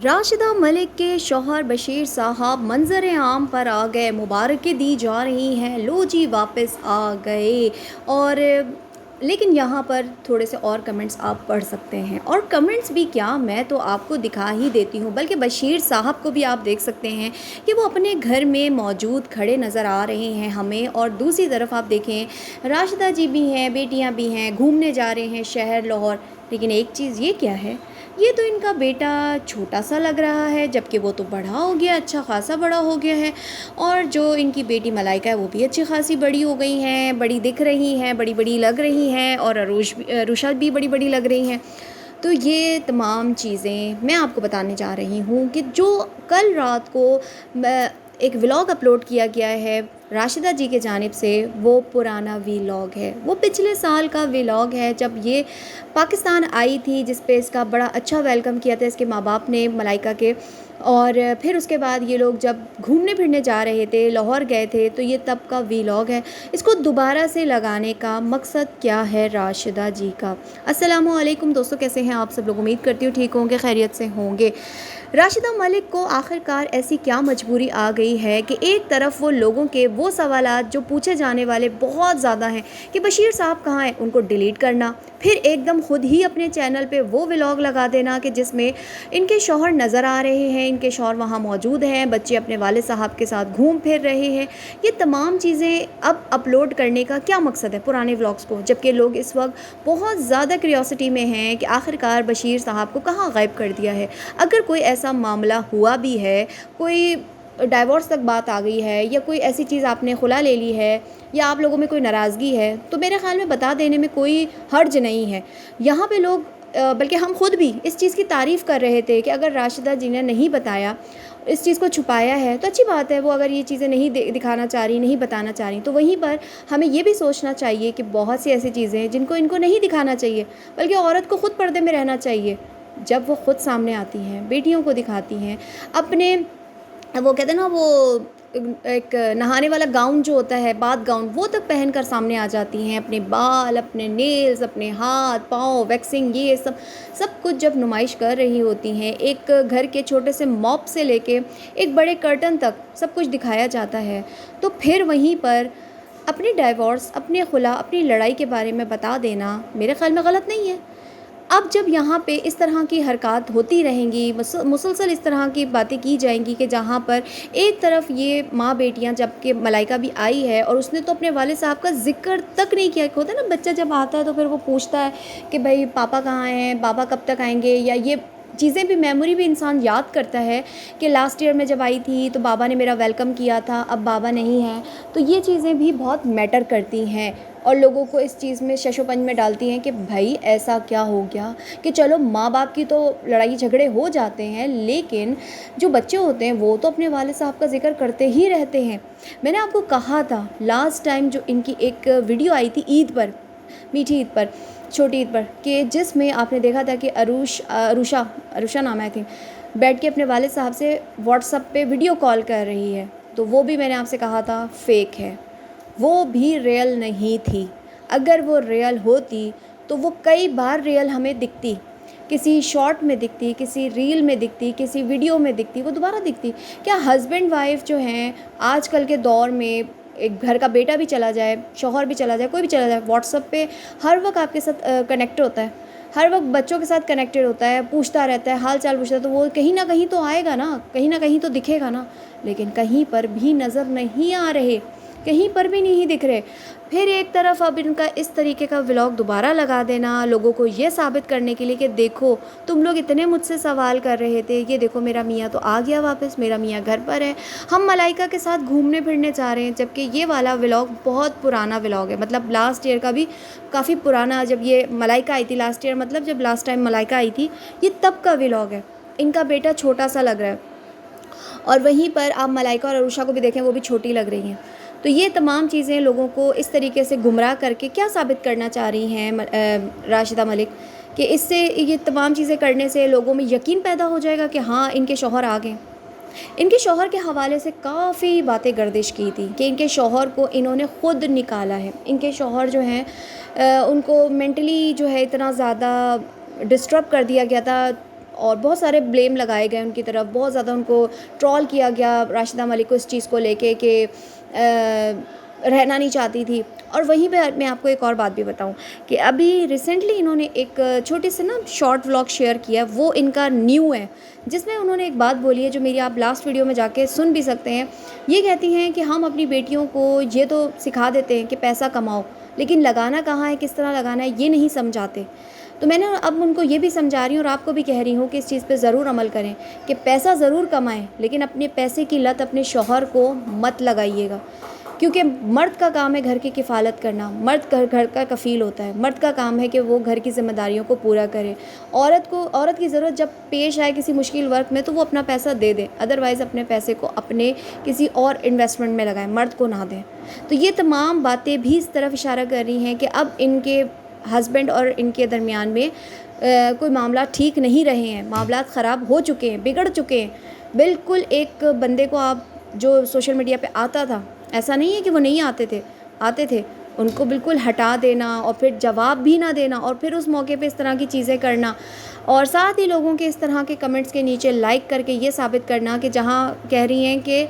राशिदा मलिक के शौहर बशीर साहब मंजर आम पर आ गए, मुबारकें दी जा रही हैं, लो जी वापस आ गए। और लेकिन यहाँ पर थोड़े से और कमेंट्स आप पढ़ सकते हैं, और कमेंट्स भी क्या, मैं तो आपको दिखा ही देती हूँ। बल्कि बशीर साहब को भी आप देख सकते हैं कि वो अपने घर में मौजूद खड़े नज़र आ रहे हैं हमें। और दूसरी तरफ आप देखें, राशिदा जी भी हैं, बेटियाँ भी हैं, घूमने जा रहे हैं शहर लाहौर। लेकिन एक चीज़ ये क्या है, ये तो इनका बेटा छोटा सा लग रहा है, जबकि वो तो बड़ा हो गया, अच्छा खासा बड़ा हो गया है। और जो इनकी बेटी मलाइका है वो भी अच्छी खासी बड़ी हो गई हैं, बड़ी दिख रही हैं, बड़ी बड़ी लग रही हैं। और अरुषा भी बड़ी बड़ी लग रही हैं। तो ये तमाम चीज़ें मैं आपको बताने जा रही हूँ कि जो कल रात को एक व्लॉग अपलोड किया गया है राशिदा जी के जानिब से, वो पुराना व्लॉग है, वो पिछले साल का व्लॉग है जब ये पाकिस्तान आई थी, जिस पे इसका बड़ा अच्छा वेलकम किया था इसके माँ बाप ने, मलाइका के। और फिर उसके बाद ये लोग जब घूमने फिरने जा रहे थे, लाहौर गए थे, तो ये तब का व्लॉग है। इसको दोबारा से लगाने का मकसद क्या है राशिदा जी का। अस्सलामु अलैकुम दोस्तों, कैसे हैं आप सब लोग? उम्मीद करती हूँ ठीक होंगे, खैरियत से होंगे। राशिदा मलिक को आखिरकार ऐसी क्या मजबूरी आ गई है कि एक तरफ वो लोगों के वो सवालात जो पूछे जाने वाले बहुत ज़्यादा हैं कि बशीर साहब कहाँ हैं, उनको डिलीट करना, फिर एकदम खुद ही अपने चैनल पे वो व्लॉग लगा देना कि जिसमें इनके शौहर नज़र आ रहे हैं, इनके शौहर वहाँ मौजूद हैं, बच्चे अपने वालिद साहब के साथ घूम फिर रहे हैं। ये तमाम चीज़ें अब अपलोड करने का क्या मकसद है पुराने व्लॉग्स को, जबकि लोग इस वक्त बहुत ज़्यादा क्यूरियोसिटी में हैं कि आखिरकार बशीर साहब को कहाँ गायब कर दिया है। अगर कोई ऐसा मामला हुआ भी है, कोई डाइवोर्स तक बात आ गई है, या कोई ऐसी चीज़ आपने खुला ले ली है, या आप लोगों में कोई नाराज़गी है, तो मेरे ख़्याल में बता देने में कोई हर्ज नहीं है। यहाँ पे लोग बल्कि हम खुद भी इस चीज़ की तारीफ़ कर रहे थे कि अगर राशिदा जी ने नहीं बताया, इस चीज़ को छुपाया है, तो अच्छी बात है। वो अगर ये चीज़ें नहीं दिखाना चाह रही, नहीं बताना चाह रही, तो वहीं पर हमें ये भी सोचना चाहिए कि बहुत सी ऐसी चीज़ें हैं जिनको इनको नहीं दिखाना चाहिए, बल्कि औरत को ख़ुद पर्दे में रहना चाहिए। जब वो ख़ुद सामने आती हैं, बेटियों को दिखाती हैं, अपने वो कहते हैं ना, वो एक नहाने वाला गाउन जो होता है, बाथ गाउन, वो तक पहनकर सामने आ जाती हैं, अपने बाल, अपने नेल्स, अपने हाथ पाँव, वैक्सिंग, ये सब कुछ जब नुमाइश कर रही होती हैं, एक घर के छोटे से मॉप से लेके एक बड़े कर्टन तक सब कुछ दिखाया जाता है, तो फिर वहीं पर अपनी डाइवोर्स, अपने खुला, अपनी लड़ाई के बारे में बता देना मेरे ख़्याल में गलत नहीं है। अब जब यहाँ पे इस तरह की हरकत होती रहेंगी, मुसलसल इस तरह की बातें की जाएंगी कि जहाँ पर एक तरफ ये माँ बेटियाँ, जबकि मलाइका भी आई है और उसने तो अपने वालिद साहब का जिक्र तक नहीं किया। होता है ना, बच्चा जब आता है तो फिर वो पूछता है कि भाई पापा कहाँ हैं, बाबा कब तक आएंगे, या ये चीज़ें भी, मेमोरी भी इंसान याद करता है कि लास्ट ईयर में जब आई थी तो बाबा ने मेरा वेलकम किया था, अब बाबा नहीं हैं। तो ये चीज़ें भी बहुत मैटर करती हैं और लोगों को इस चीज़ में शशोपंज में डालती हैं कि भाई ऐसा क्या हो गया कि चलो माँ बाप की तो लड़ाई झगड़े हो जाते हैं, लेकिन जो बच्चे होते हैं वो तो अपने वालिद साहब का जिक्र करते ही रहते हैं। मैंने आपको कहा था लास्ट टाइम जो इनकी एक वीडियो आई थी ईद पर, मीठी ईद पर, छोटी ईद पर, कि जिसमें आपने देखा था कि अरुषा नाम है थी, बैठ के अपने वालिद साहब से व्हाट्सएप पे वीडियो कॉल कर रही है। तो वो भी मैंने आपसे कहा था फेक है, वो भी रियल नहीं थी। अगर वो रियल होती तो वो कई बार रियल हमें दिखती, किसी शॉर्ट में दिखती, किसी रील में दिखती, किसी वीडियो में दिखती, वो दोबारा दिखती। क्या हस्बैंड वाइफ जो हैं आजकल के दौर में, एक घर का बेटा भी चला जाए, शौहर भी चला जाए, कोई भी चला जाए, व्हाट्सएप पे हर वक्त आपके साथ कनेक्ट होता है, हर वक्त बच्चों के साथ कनेक्टेड होता है, पूछता रहता है, हाल चाल पूछता है, तो वो कहीं ना कहीं तो आएगा ना कहीं तो दिखेगा ना। लेकिन कहीं पर भी नज़र नहीं आ रहे, कहीं पर भी नहीं दिख रहे। फिर एक तरफ अब इनका इस तरीके का व्लॉग दोबारा लगा देना, लोगों को ये साबित करने के लिए कि देखो तुम लोग इतने मुझसे सवाल कर रहे थे, ये देखो मेरा मियाँ तो आ गया वापस, मेरा मियाँ घर पर है, हम मलाइका के साथ घूमने फिरने जा रहे हैं। जबकि ये वाला व्लॉग बहुत पुराना व्लॉग है, मतलब लास्ट ईयर का भी काफ़ी पुराना, जब ये मलाइका आई थी लास्ट ईयर, मतलब जब लास्ट टाइम मलाइका आई थी, ये तब का व्लॉग है। इनका बेटा छोटा सा लग रहा है, और वहीं पर आप मलाइका और अरुषा को भी देखें, वो भी छोटी लग रही हैं। तो ये तमाम चीज़ें लोगों को इस तरीके से गुमराह करके क्या साबित करना चाह रही हैं राशिदा मलिक, कि इससे, ये तमाम चीज़ें करने से लोगों में यकीन पैदा हो जाएगा कि हाँ इनके शौहर आ गए। इनके शौहर के हवाले से काफ़ी बातें गर्दिश की थी कि इनके शौहर को इन्होंने ख़ुद निकाला है। इनके शौहर जो हैं उनको मेंटली जो है इतना ज़्यादा डिस्टर्ब कर दिया गया था, اور بہت سارے بلیم لگائے گئے ان کی طرف، بہت زیادہ ان کو ٹرول کیا گیا راشدہ ملک کو اس چیز کو لے کے کہ رہنا نہیں چاہتی تھی۔ اور وہیں پہ میں آپ کو ایک اور بات بھی بتاؤں کہ ابھی ریسنٹلی انہوں نے ایک چھوٹی سے نا شارٹ ولاگ شیئر کیا، وہ ان کا نیو ہے، جس میں انہوں نے ایک بات بولی ہے جو میری آپ لاسٹ ویڈیو میں جا کے سن بھی سکتے ہیں۔ یہ کہتی ہیں کہ ہم اپنی بیٹیوں کو یہ تو سکھا دیتے ہیں کہ پیسہ کماؤ، لیکن لگانا کہاں ہے، کس طرح لگانا ہے، یہ نہیں سمجھاتے۔ تو میں نے اب ان کو یہ بھی سمجھا رہی ہوں اور آپ کو بھی کہہ رہی ہوں کہ اس چیز پہ ضرور عمل کریں کہ پیسہ ضرور کمائیں، لیکن اپنے پیسے کی لت اپنے شوہر کو مت لگائیے گا، کیونکہ مرد کا کام ہے گھر کی کفالت کرنا، مرد گھر کا کفیل ہوتا ہے، مرد کا کام ہے کہ وہ گھر کی ذمہ داریوں کو پورا کرے۔ عورت کی ضرورت جب پیش آئے کسی مشکل وقت میں تو وہ اپنا پیسہ دے دے، ادروائز اپنے پیسے کو اپنے کسی اور انویسٹمنٹ میں لگائیں، مرد کو نہ دیں۔ تو یہ تمام باتیں بھی اس طرف اشارہ کر رہی ہیں کہ اب ان کے ہسبینڈ اور ان کے درمیان میں کوئی معاملات ٹھیک نہیں رہے ہیں، معاملات خراب ہو چکے ہیں، بگڑ چکے ہیں۔ بالکل ایک بندے کو آپ جو سوشل میڈیا پہ آتا تھا، ایسا نہیں ہے کہ وہ نہیں آتے تھے، ان کو بالکل ہٹا دینا اور پھر جواب بھی نہ دینا اور پھر اس موقع پہ اس طرح کی چیزیں کرنا، اور ساتھ ہی لوگوں کے اس طرح کے کمنٹس کے نیچے لائک کر کے یہ ثابت کرنا کہ جہاں کہہ رہی ہیں کہ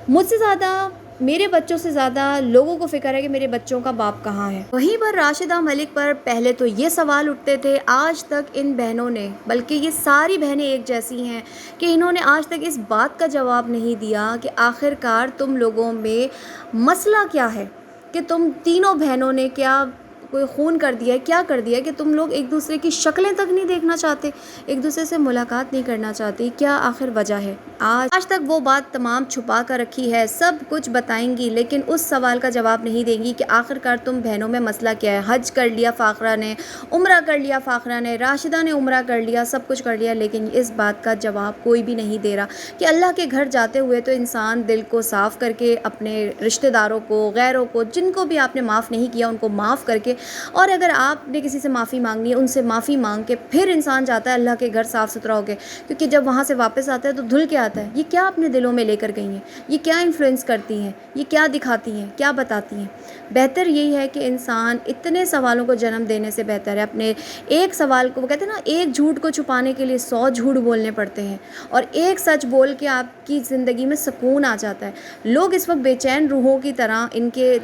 مجھ سے زیادہ، میرے بچوں سے زیادہ لوگوں کو فکر ہے کہ میرے بچوں کا باپ کہاں ہے۔ وہیں پر راشدہ ملک پر پہلے تو یہ سوال اٹھتے تھے، آج تک ان بہنوں نے، بلکہ یہ ساری بہنیں ایک جیسی ہیں کہ انہوں نے آج تک اس بات کا جواب نہیں دیا کہ آخر کار تم لوگوں میں مسئلہ کیا ہے، کہ تم تینوں بہنوں نے کیا کوئی خون کر دیا ہے، کیا کر دیا ہے کہ تم لوگ ایک دوسرے کی شکلیں تک نہیں دیکھنا چاہتے، ایک دوسرے سے ملاقات نہیں کرنا چاہتی، کیا آخر وجہ ہے؟ آج تک وہ بات تمام چھپا کر رکھی ہے، سب کچھ بتائیں گی لیکن اس سوال کا جواب نہیں دیں گی کہ آخر کار تم بہنوں میں مسئلہ کیا ہے۔ حج کر لیا فاخرہ نے، عمرہ کر لیا فاخرہ نے، راشدہ نے عمرہ کر لیا، سب کچھ کر لیا، لیکن اس بات کا جواب کوئی بھی نہیں دے رہا کہ اللہ کے گھر جاتے ہوئے تو انسان دل کو صاف کر کے اپنے رشتہ داروں کو، غیروں کو، جن کو بھی آپ نے معاف نہیں کیا ان کو معاف کر کے، اور اگر آپ نے کسی سے معافی مانگنی ہے ان سے معافی مانگ کے پھر انسان جاتا ہے اللہ کے گھر صاف ستھرا ہو کے، کیونکہ جب وہاں سے واپس آتا ہے تو دھل کے آتا ہے۔ یہ کیا اپنے دلوں میں لے کر گئی ہیں، یہ کیا انفلوئنس کرتی ہیں، یہ کیا دکھاتی ہیں، کیا بتاتی ہیں؟ بہتر یہی ہے کہ انسان اتنے سوالوں کو جنم دینے سے بہتر ہے اپنے ایک سوال کو، وہ کہتے ہیں نا ایک جھوٹ کو چھپانے کے لیے 100 جھوٹ بولنے پڑتے ہیں، اور ایک سچ بول کے آپ کی زندگی میں سکون آ جاتا ہے۔ لوگ اس وقت بے چین روحوں کی طرح ان کے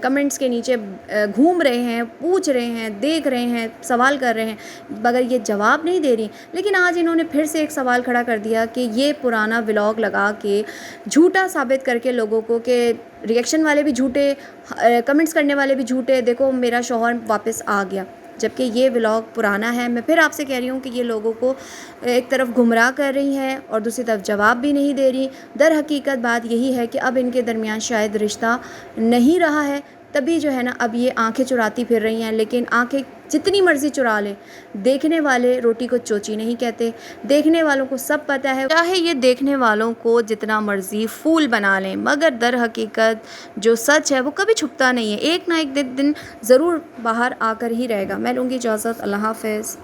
کمنٹس کے نیچے گھوم رہے ہیں، پوچھ رہے ہیں، دیکھ رہے ہیں، سوال کر رہے ہیں، مگر یہ جواب نہیں دے رہی۔ لیکن آج انہوں نے پھر سے ایک سوال کھڑا کر دیا کہ یہ پرانا ولاگ لگا کے جھوٹا ثابت کر کے لوگوں کو، کہ ریئیکشن والے بھی جھوٹے، کمنٹس کرنے والے بھی جھوٹے، دیکھو میرا شوہر واپس آ گیا، جبکہ یہ ولاگ پرانا ہے۔ میں پھر آپ سے کہہ رہی ہوں کہ یہ لوگوں کو ایک طرف گمراہ کر رہی ہے اور دوسری طرف جواب بھی نہیں دے رہی۔ در حقیقت بات یہی ہے کہ اب ان کے درمیان شاید رشتہ نہیں رہا ہے، تبھی جو ہے نا اب یہ آنکھیں چراتی پھر رہی ہیں، لیکن آنکھیں جتنی مرضی چرا لیں، دیکھنے والے روٹی کو چوچی نہیں کہتے، دیکھنے والوں کو سب پتہ ہے، چاہے یہ دیکھنے والوں کو جتنا مرضی فول بنا لیں، مگر در حقیقت جو سچ ہے وہ کبھی چھپتا نہیں ہے، ایک نہ ایک دن ضرور باہر آ کر ہی رہے گا۔ میں لوں گی اجازت، اللہ حافظ۔